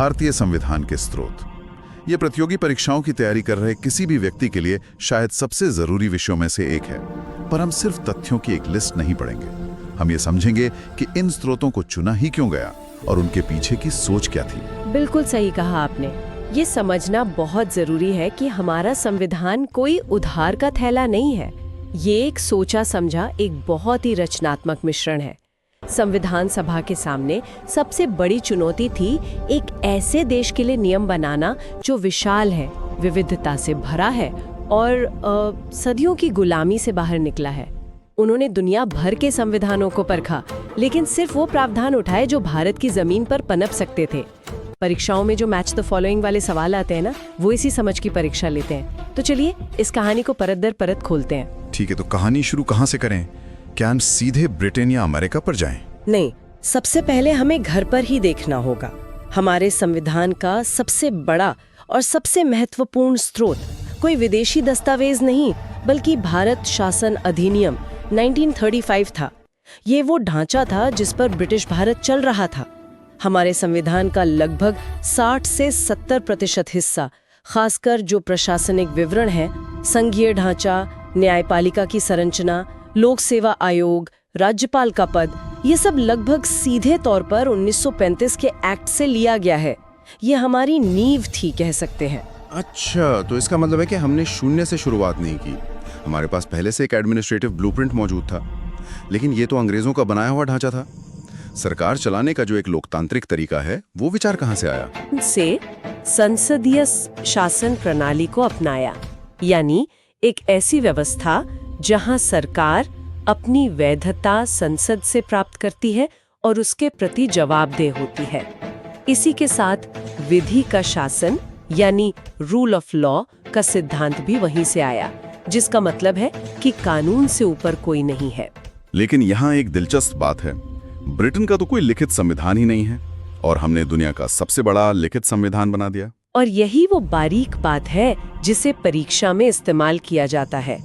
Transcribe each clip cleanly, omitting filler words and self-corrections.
भारतीय संविधान के स्रोत। ये प्रतियोगी परीक्षाओं की तैयारी कर रहे किसी भी व्यक्ति के लिए शायद सबसे जरूरी विषयों में से एक है। पर हम सिर्फ तथ्यों की एक लिस्ट नहीं पढ़ेंगे, हम ये समझेंगे कि इन स्रोतों को चुना ही क्यों गया और उनके पीछे की सोच क्या थी। बिल्कुल सही कहा आपने। ये समझना बहुत जरूरी है कि हमारा संविधान कोई उधार का थैला नहीं है। ये एक सोचा समझा एक बहुत ही रचनात्मक मिश्रण है। संविधान सभा के सामने सबसे बड़ी चुनौती थी एक ऐसे देश के लिए नियम बनाना जो विशाल है, विविधता से भरा है और सदियों की गुलामी से बाहर निकला है। उन्होंने दुनिया भर के संविधानों को परखा, लेकिन सिर्फ वो प्रावधान उठाए जो भारत की जमीन पर पनप सकते थे। परीक्षाओं में जो मैच द फॉलोइंग वाले सवाल आते हैं ना, वो इसी समझ की परीक्षा लेते हैं। तो चलिए इस कहानी को परत दर परत खोलते हैं। ठीक है, तो कहानी शुरू कहाँ से करें? क्या हम सीधे ब्रिटेन या अमेरिका पर जाएं? नहीं, सबसे पहले हमें घर पर ही देखना होगा। हमारे संविधान का सबसे बड़ा और सबसे महत्वपूर्ण स्रोत कोई विदेशी दस्तावेज नहीं, बल्कि भारत शासन अधिनियम 1935 था। ये वो ढांचा था जिस पर ब्रिटिश भारत चल रहा था। हमारे संविधान का लगभग 60 से 70% हिस्सा, खासकर जो प्रशासनिक विवरण है, संघीय ढांचा, न्यायपालिका की संरचना, लोक सेवा आयोग, राज्यपाल का पद, ये सब लगभग सीधे तौर पर 1935 के एक्ट से लिया गया है। ये हमारी नींव थी, कह सकते हैं। अच्छा, तो इसका मतलब है कि हमने शून्य से शुरुआत नहीं की। हमारे पास पहले से एक एडमिनिस्ट्रेटिव ब्लूप्रिंट मौजूद था। लेकिन ये तो अंग्रेजों का बनाया हुआ ढांचा था। सरकार चलाने का जो एक लोकतांत्रिक तरीका है, वो विचार कहाँ से आया? से संसदीय शासन प्रणाली को अपनाया, यानी एक ऐसी व्यवस्था जहां सरकार अपनी वैधता संसद से प्राप्त करती है और उसके प्रति जवाबदेह होती है। इसी के साथ विधि का शासन यानी रूल ऑफ लॉ का सिद्धांत भी वहीं से आया, जिसका मतलब है कि कानून से ऊपर कोई नहीं है। लेकिन यहाँ एक दिलचस्प बात है, ब्रिटेन का तो कोई लिखित संविधान ही नहीं है और हमने दुनिया का सबसे बड़ा लिखित संविधान बना दिया। और यही वो बारीक बात है जिसे परीक्षा में इस्तेमाल किया जाता है।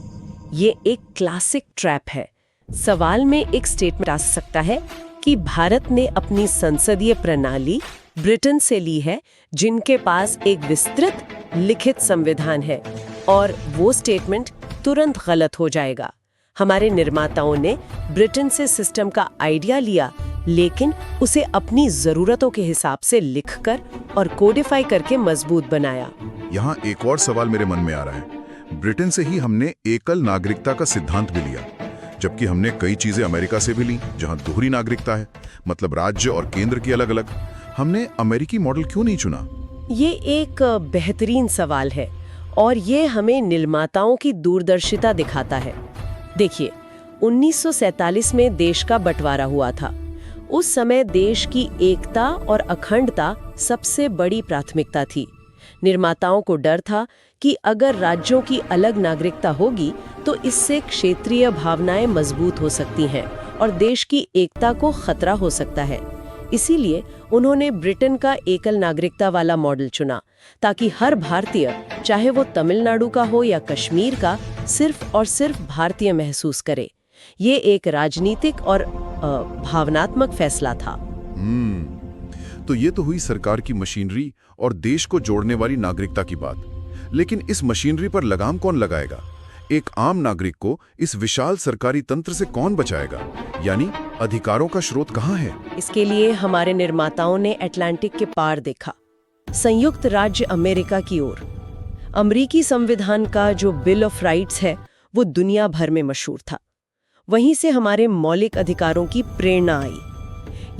ये एक क्लासिक ट्रैप है। सवाल में एक स्टेटमेंट आ सकता है कि भारत ने अपनी संसदीय प्रणाली ब्रिटेन से ली है, जिनके पास एक विस्तृत लिखित संविधान है, और वो स्टेटमेंट तुरंत गलत हो जाएगा। हमारे निर्माताओं ने ब्रिटेन से सिस्टम का आइडिया लिया, लेकिन उसे अपनी जरूरतों के हिसाब से लिखकर और कोडिफाई करके मजबूत बनाया। यहाँ एक और सवाल मेरे मन में आ रहा है। ब्रिटेन से ही हमने एकल नागरिकता का सिद्धांत भी लिया, जबकि हमने कई चीजें अमेरिका से भी ली जहां दोहरी नागरिकता है, मतलब राज्य और केंद्र की अलग अलग। हमने अमेरिकी मॉडल क्यों नहीं चुना? ये एक बेहतरीन सवाल है और ये हमें निर्माताओं की दूरदर्शिता दिखाता है। देखिए, 1947 में देश का बंटवारा हुआ था। उस समय देश की एकता और अखंडता सबसे बड़ी प्राथमिकता थी। निर्माताओं को डर था कि अगर राज्यों की अलग नागरिकता होगी तो इससे क्षेत्रीय भावनाएं मजबूत हो सकती हैं और देश की एकता को खतरा हो सकता है। इसीलिए उन्होंने ब्रिटेन का एकल नागरिकता वाला मॉडल चुना, ताकि हर भारतीय, चाहे वो तमिलनाडु का हो या कश्मीर का, सिर्फ और सिर्फ भारतीय महसूस करे। ये एक राजनीतिक और भावनात्मक फैसला था। तो ये तो हुई सरकार की मशीनरी और देश को जोड़ने वाली नागरिकता की बात। लेकिन इस मशीनरी पर लगाम कौन लगाएगा? एक आम नागरिक को इस विशाल सरकारी तंत्र से कौन बचाएगा? यानी अधिकारों का स्रोत कहाँ है? इसके लिए हमारे निर्माताओं ने अटलांटिक के पार देखा, संयुक्त राज्य अमेरिका की ओर। अमेरिकी संविधान का जो बिल ऑफ राइट्स है, वो दुनिया भर में मशहूर था। वहीं से हमारे मौलिक अधिकारों की प्रेरणा आई।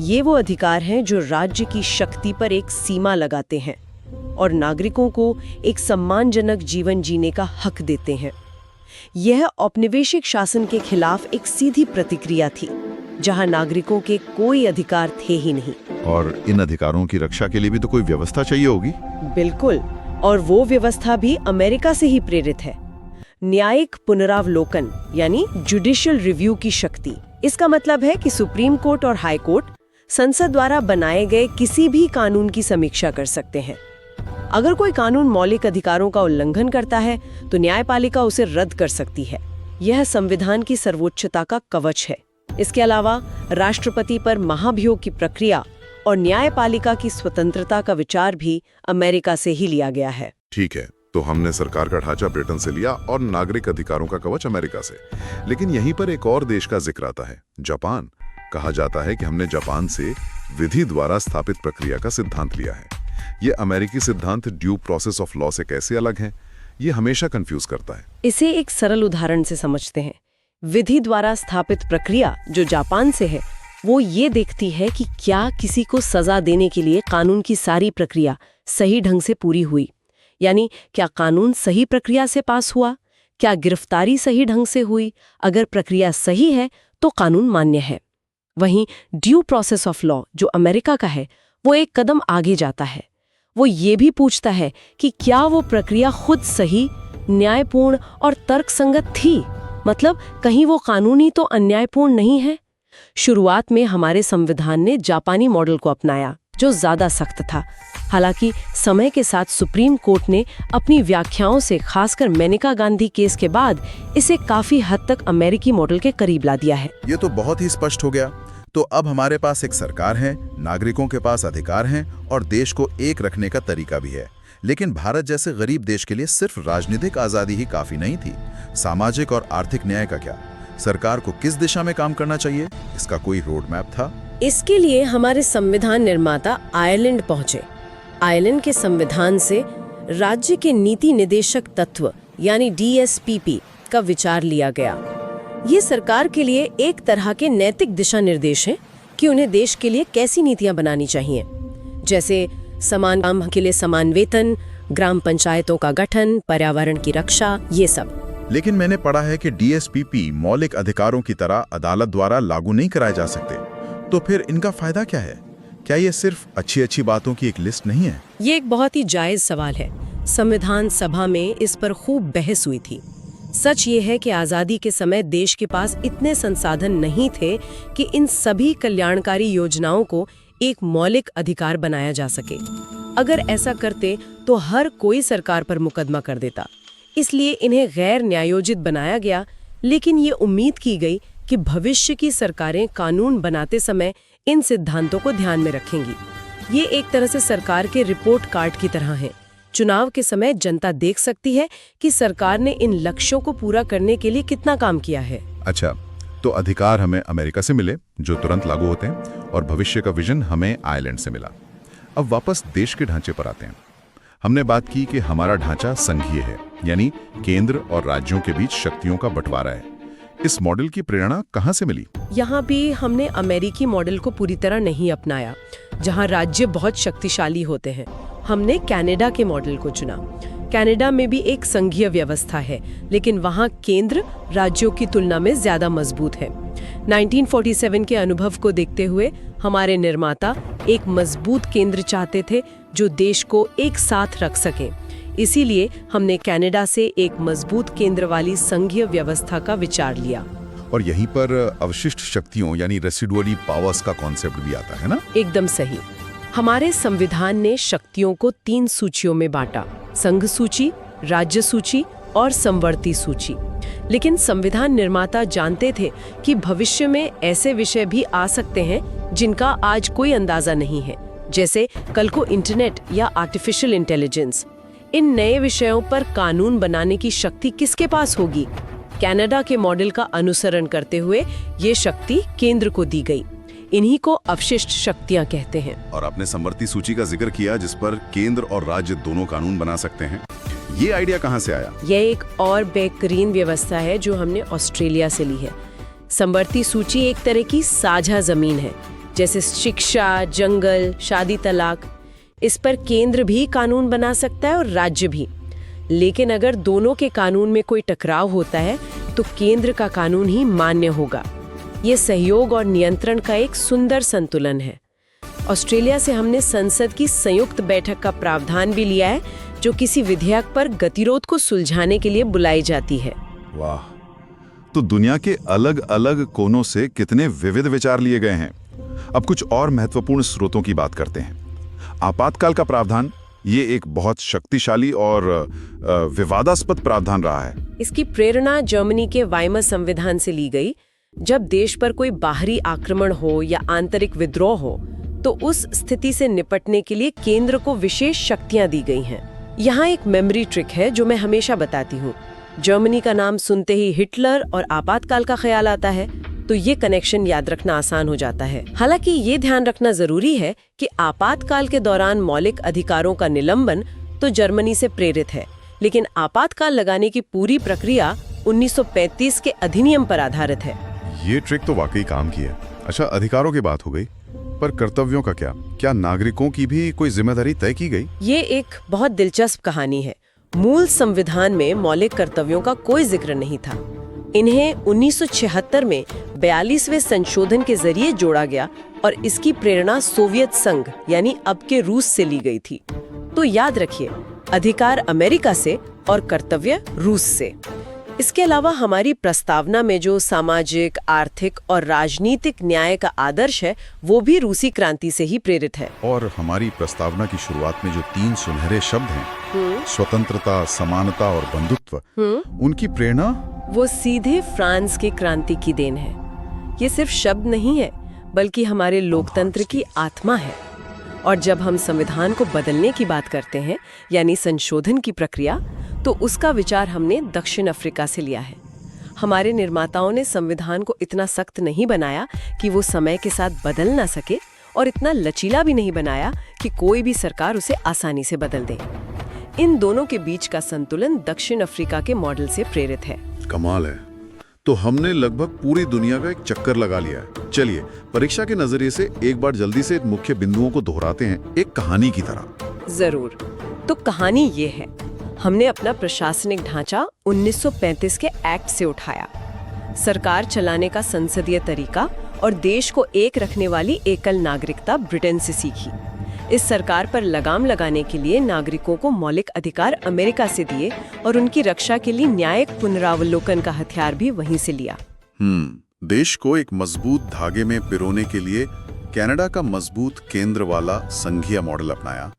ये वो अधिकार हैं जो राज्य की शक्ति पर एक सीमा लगाते हैं और नागरिकों को एक सम्मानजनक जीवन जीने का हक देते हैं। यह औपनिवेशिक शासन के खिलाफ एक सीधी प्रतिक्रिया थी, जहां नागरिकों के कोई अधिकार थे ही नहीं। और इन अधिकारों की रक्षा के लिए भी तो कोई व्यवस्था चाहिए होगी। बिल्कुल, और वो व्यवस्था भी अमेरिका से ही प्रेरित है। न्यायिक पुनरावलोकन यानी जुडिशियल रिव्यू की शक्ति। इसका मतलब है कि सुप्रीम कोर्ट और हाई कोर्ट संसद द्वारा बनाए गए किसी भी कानून की समीक्षा कर सकते हैं। अगर कोई कानून मौलिक अधिकारों का उल्लंघन करता है तो न्यायपालिका उसे रद्द कर सकती है। यह संविधान की सर्वोच्चता का कवच है। इसके अलावा राष्ट्रपति पर महाभियोग की प्रक्रिया और न्यायपालिका की स्वतंत्रता का विचार भी अमेरिका से ही लिया गया है। ठीक है, तो हमने सरकार का ढांचा ब्रिटेन से लिया और नागरिक अधिकारों का कवच अमेरिका से। लेकिन यहीं पर एक और देश का जिक्र आता है, जापान। कहा जाता है कि हमने जापान से विधि द्वारा स्थापित प्रक्रिया का सिद्धांत लिया है। ये अमेरिकी सिद्धांत ड्यू प्रोसेस ऑफ लॉ से कैसे अलग है, ये हमेशा कंफ्यूज करता है। इसे एक सरल उदाहरण से समझते हैं। विधि द्वारा स्थापित प्रक्रिया जो जापान से है, वो ये देखती है कि क्या किसी को सजा देने के लिए कानून की सारी प्रक्रिया सही ढंग से पूरी हुई। यानी क्या कानून सही प्रक्रिया से पास हुआ, क्या गिरफ्तारी सही ढंग से हुई। अगर प्रक्रिया सही है तो कानून मान्य है। वहीं ड्यू प्रोसेस ऑफ लॉ जो अमेरिका का है, वो एक कदम आगे जाता है। वो ये भी पूछता है कि क्या वो प्रक्रिया खुद सही, न्यायपूर्ण और तर्कसंगत थी, मतलब कहीं वो कानूनी तो अन्यायपूर्ण नहीं है। शुरुआत में हमारे संविधान ने जापानी मॉडल को अपनाया जो ज्यादा सख्त था। हालांकि समय के साथ सुप्रीम कोर्ट ने अपनी व्याख्याओं से, खासकर मेनका गांधी केस के बाद, इसे काफी हद तक अमेरिकी मॉडल के करीब ला दिया है। ये तो बहुत ही स्पष्ट हो गया। तो अब हमारे पास एक सरकार है, नागरिकों के पास अधिकार हैं और देश को एक रखने का तरीका भी है। लेकिन भारत जैसे गरीब देश के लिए सिर्फ राजनीतिक आजादी ही काफी नहीं थी। सामाजिक और आर्थिक न्याय का क्या? सरकार को किस दिशा में काम करना चाहिए, इसका कोई रोड मैप था? इसके लिए हमारे संविधान निर्माता आयरलैंड पहुंचे। आयरलैंड के संविधान से राज्य के नीति निदेशक तत्व यानी DSPP का विचार लिया गया। ये सरकार के लिए एक तरह के नैतिक दिशा निर्देश हैं कि उन्हें देश के लिए कैसी नीतियां बनानी चाहिए, जैसे समान काम के लिए समान वेतन, ग्राम पंचायतों का गठन, पर्यावरण की रक्षा, ये सब। लेकिन मैंने पढ़ा है कि DSPP मौलिक अधिकारों की तरह अदालत द्वारा लागू नहीं कराए जा सकते। तो फिर इनका फायदा क्या है? क्या ये सिर्फ अच्छी अच्छी बातों की एक लिस्ट नहीं है? ये एक बहुत ही जायज सवाल है। संविधान सभा में इस पर खूब बहस हुई थी। सच ये है कि आज़ादी के समय देश के पास इतने संसाधन नहीं थे कि इन सभी कल्याणकारी योजनाओं को एक मौलिक अधिकार बनाया जा सके। अगर ऐसा करते तो हर कोई सरकार पर मुकदमा कर देता। इसलिए इन्हें गैर न्यायोचित बनाया गया। लेकिन ये उम्मीद की गई कि भविष्य की सरकारें कानून बनाते समय इन सिद्धांतों को ध्यान में रखेंगी। ये एक तरह से सरकार के रिपोर्ट कार्ड की तरह है। चुनाव के समय जनता देख सकती है कि सरकार ने इन लक्ष्यों को पूरा करने के लिए कितना काम किया है। अच्छा, तो अधिकार हमें अमेरिका से मिले जो तुरंत लागू होते हैं, और भविष्य का विजन हमें आयरलैंड से मिला। अब वापस देश के ढांचे पर आते हैं। हमने बात की कि हमारा ढांचा संघीय है, यानी केंद्र और राज्यों के बीच शक्तियों का बंटवारा है। इस मॉडल की प्रेरणा कहाँ से मिली? यहाँ भी हमने अमेरिकी मॉडल को पूरी तरह नहीं अपनाया, जहाँ राज्य बहुत शक्तिशाली होते हैं। हमने कनाडा के मॉडल को चुना। कनाडा में भी एक संघीय व्यवस्था है, लेकिन वहाँ केंद्र राज्यों की तुलना में ज्यादा मजबूत है। 1947 के अनुभव को देखते हुए हमारे निर्माता एक मजबूत केंद्र चाहते थे जो देश को एक साथ रख सके। इसीलिए हमने कनाडा से एक मजबूत केंद्र वाली संघीय व्यवस्था का विचार लिया। और यहीं पर अवशिष्ट शक्तियों यानी रेसिडुअली पावर्स का कॉन्सेप्ट भी आता है ना? एकदम सही। हमारे संविधान ने शक्तियों को 3 सूचियों में बांटा: संघ सूची, राज्य सूची और समवर्ती सूची। लेकिन संविधान निर्माता जानते थे कि भविष्य में ऐसे विषय भी आ सकते हैं जिनका आज कोई अंदाजा नहीं है, जैसे कल को इंटरनेट या आर्टिफिशियल इंटेलिजेंस। इन नए विषयों पर कानून बनाने की शक्ति किसके पास होगी? कनाडा के मॉडल का अनुसरण करते हुए ये शक्ति केंद्र को दी गई। इन्हीं को अवशिष्ट शक्तियां कहते हैं। और आपने समवर्ती सूची का जिक्र किया, जिस पर केंद्र और राज्य दोनों कानून बना सकते हैं। ये आइडिया कहाँ से आया? यह एक और बेहतरीन व्यवस्था है जो हमने ऑस्ट्रेलिया से ली है। समवर्ती सूची एक तरह की साझा जमीन है, जैसे शिक्षा, जंगल, शादी, तलाक। इस पर केंद्र भी कानून बना सकता है और राज्य भी। लेकिन अगर दोनों के कानून में कोई टकराव होता है तो केंद्र का कानून ही मान्य होगा। ये सहयोग और नियंत्रण का एक सुंदर संतुलन है। ऑस्ट्रेलिया से हमने संसद की संयुक्त बैठक का प्रावधान भी लिया है, जो किसी विधेयक पर गतिरोध को सुलझाने के लिए बुलाई जाती है। वाह, तो दुनिया के अलग अलग कोनों से कितने विविध विचार लिए गए हैं। अब कुछ और महत्वपूर्ण स्रोतों की बात करते हैं। आपातकाल का प्रावधान, ये एक बहुत शक्तिशाली और विवादास्पद प्रावधान रहा है। इसकी प्रेरणा जर्मनी के वाइमर संविधान से ली गई। जब देश पर कोई बाहरी आक्रमण हो या आंतरिक विद्रोह हो तो उस स्थिति से निपटने के लिए केंद्र को विशेष शक्तियां दी गई हैं। यहाँ एक मेमोरी ट्रिक है जो मैं हमेशा बताती हूँ। जर्मनी का नाम सुनते ही हिटलर और आपातकाल का ख्याल आता है, तो ये कनेक्शन याद रखना आसान हो जाता है। हालांकि ये ध्यान रखना जरूरी है कि आपातकाल के दौरान मौलिक अधिकारों का निलंबन तो जर्मनी से प्रेरित है, लेकिन आपातकाल लगाने की पूरी प्रक्रिया 1935 के अधिनियम पर आधारित है। ये ट्रिक तो वाकई काम की है। अच्छा, अधिकारों की बात हो गई, पर कर्तव्यों का क्या नागरिकों की भी कोई जिम्मेदारी तय की गई? ये एक बहुत दिलचस्प कहानी है। मूल संविधान में मौलिक कर्तव्यों का कोई जिक्र नहीं था। इन्हें 1976 में 42वें संशोधन के जरिए जोड़ा गया और इसकी प्रेरणा सोवियत संघ यानी अब के रूस से ली गई थी। तो याद रखिए, अधिकार अमेरिका से और कर्तव्य रूस से। इसके अलावा हमारी प्रस्तावना में जो सामाजिक, आर्थिक और राजनीतिक न्याय का आदर्श है, वो भी रूसी क्रांति से ही प्रेरित है। और हमारी प्रस्तावना की शुरुआत में जो 3 सुनहरे शब्द हैं, स्वतंत्रता, समानता और बंधुत्व, उनकी प्रेरणा वो सीधे फ्रांस की क्रांति की देन है। ये सिर्फ शब्द नहीं है, बल्कि हमारे लोकतंत्र की आत्मा है। और जब हम संविधान को बदलने की बात करते हैं, यानी संशोधन की प्रक्रिया, तो उसका विचार हमने दक्षिण अफ्रीका से लिया है। हमारे निर्माताओं ने संविधान को इतना सख्त नहीं बनाया कि वो समय के साथ बदल ना सके, और इतना लचीला भी नहीं बनाया कि कोई भी सरकार उसे आसानी से बदल दे। इन दोनों के बीच का संतुलन दक्षिण अफ्रीका के मॉडल से प्रेरित है। कमाल है। तो हमने लगभग पूरी दुनिया का एक चक्कर लगा लिया है। चलिए, परीक्षा के नजरिए से एक बार जल्दी से मुख्य बिंदुओं को दोहराते हैं, एक कहानी की तरह। जरूर। तो कहानी ये है, हमने अपना प्रशासनिक ढांचा 1935 के एक्ट से उठाया। सरकार चलाने का संसदीय तरीका और देश को एक रखने वाली एकल नागरिकता ब्रिटेन से सीखी। इस सरकार पर लगाम लगाने के लिए नागरिकों को मौलिक अधिकार अमेरिका से दिए और उनकी रक्षा के लिए न्यायिक पुनरावलोकन का हथियार भी वहीं से लिया। देश को एक मजबूत धागे में पिरोने के लिए कनाडा का मजबूत केंद्र वाला संघीय मॉडल अपनाया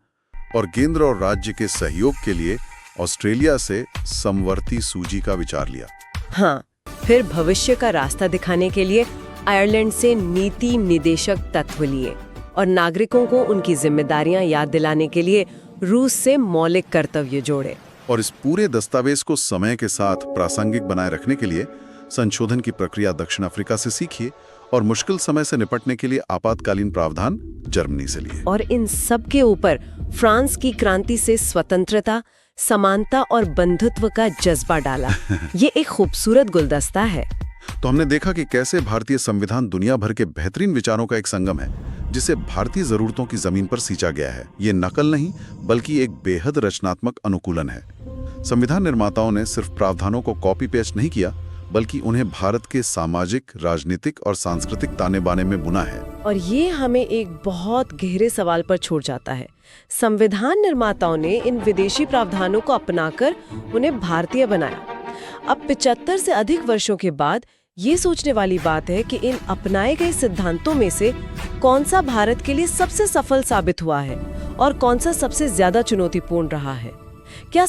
और केंद्र और राज्य के सहयोग के लिए ऑस्ट्रेलिया से समवर्ती सूजी का विचार लिया। हाँ, फिर भविष्य का रास्ता दिखाने के लिए आयरलैंड से नीति निदेशक तत्व लिए और नागरिकों को उनकी जिम्मेदारियां याद दिलाने के लिए रूस से मौलिक कर्तव्य जोड़े। और इस पूरे दस्तावेज को समय के साथ प्रासंगिक बनाए रखने के लिए संशोधन की प्रक्रिया दक्षिण अफ्रीका से सीखिए और मुश्किल समय से निपटने के लिए आपातकालीन प्रावधान जर्मनी से लिए। और इन सब के ऊपर फ्रांस की क्रांति से स्वतंत्रता, समानता और बंधुत्व का जज्बा डाला। ये एक खूबसूरत गुलदस्ता है। तो हमने देखा कि कैसे भारतीय संविधान दुनिया भर के बेहतरीन विचारों का एक संगम है, जिसे भारतीय जरूरतों की जमीन पर सींचा गया है। ये नकल नहीं, बल्कि एक बेहद रचनात्मक अनुकूलन है। संविधान निर्माताओं ने सिर्फ प्रावधानों को कॉपी पेस्ट नहीं किया, बल्कि उन्हें भारत के सामाजिक, राजनीतिक और सांस्कृतिक ताने बाने में बुना है। और ये हमें एक बहुत गहरे सवाल पर छोड़ जाता है। संविधान निर्माताओं ने इन विदेशी प्रावधानों को अपनाकर उन्हें भारतीय बनाया। अब 75 से अधिक वर्षों के बाद ये सोचने वाली बात है कि इन अपनाए गए सिद्धांतों में से कौन सा भारत के लिए सबसे सफल साबित हुआ है और कौन सा सबसे ज्यादा चुनौतीपूर्ण रहा है। क्या